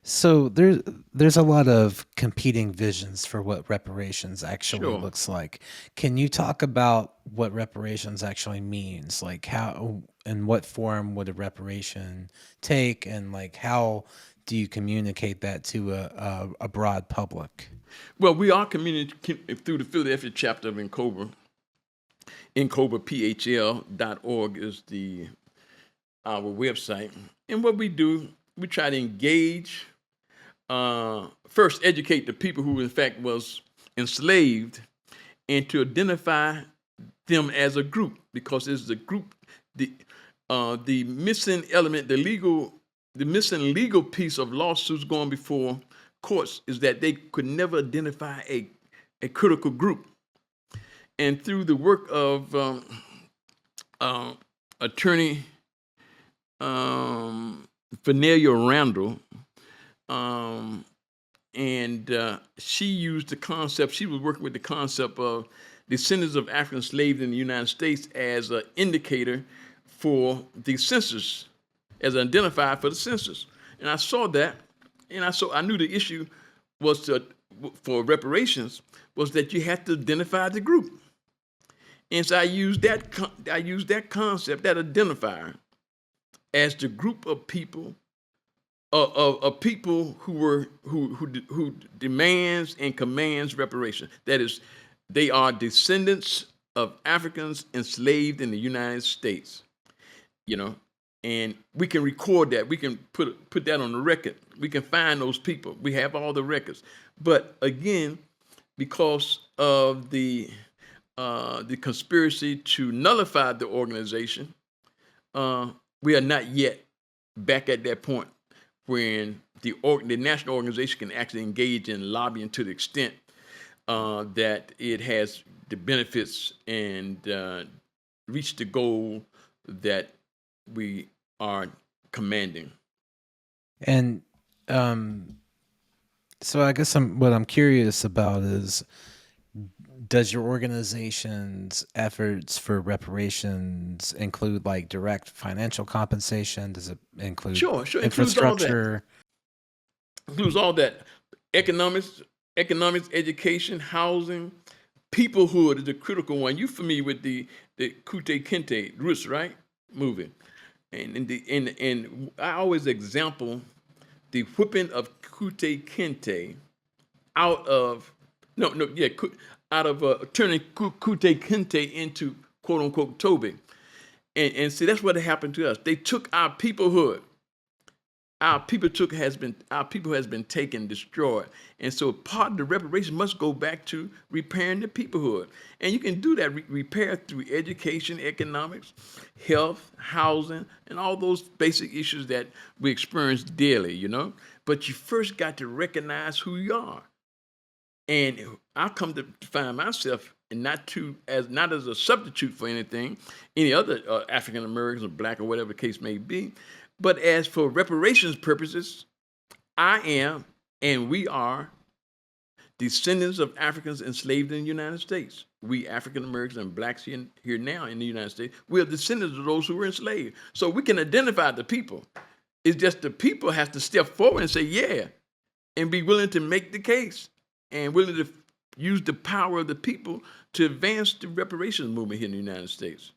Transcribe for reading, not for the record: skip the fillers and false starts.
So there's a lot of competing visions for what reparations actually Sure. looks like. Can you talk about what reparations actually means? Like how and what form would a reparation take, and like how do you communicate that to a broad public? Well, we are communicating through the Philadelphia chapter of Incoba. IncobaPHL.org is the our website. And what we do, we try to engage, first educate the people who in fact was enslaved and to identify them as a group because it's the group, the the missing element, the missing legal piece of lawsuits going before courts is that they could never identify a critical group. And through the work of uh, attorney Vanilla Randall, um, and she used the concept. She was working with the concept of descendants of African slaves in the United States as an indicator for the census, as an identifier for the census. And I saw that, and I knew the issue was for reparations was that you had to identify the group. And so I used that concept, that identifier, as the group of people of people who demands and commands reparation. That is, they are descendants of Africans enslaved in the United States. You know, and we can record that. We can put that on the record. We can find those people. We have all the records. But again, because of the conspiracy to nullify the organization, we are not yet back at that point when the national organization can actually engage in lobbying to the extent that it has the benefits and reach the goal that we are commanding. And um so I guess what I'm curious about is, does your organization's efforts for reparations include like direct financial compensation? Does it include Sure, sure, includes all that. infrastructure? Includes all that. Economics, economics, education, housing, peoplehood is the critical one. You familiar with the Kute Kente Roots, right? Movie. And I always example the whipping of Kute Kente out of out of turning Kute Kente into quote unquote Toby. And see that's what happened to us. They took our peoplehood. Our people has been taken, destroyed. And so part of the reparation must go back to repairing the peoplehood. And you can do that repair through education, economics, health, housing, and all those basic issues that we experience daily, you know. But you first got to recognize who you are. And I come to find myself and not as a substitute for anything, any other African Americans or black or whatever the case may be, but as for reparations purposes, I am and we are descendants of Africans enslaved in the United States. We African Americans and blacks here now in the United States, we are descendants of those who were enslaved. So we can identify the people. It's just the people have to step forward and say, yeah, and be willing to make the case and willing to use the power of the people to advance the reparations movement here in the United States.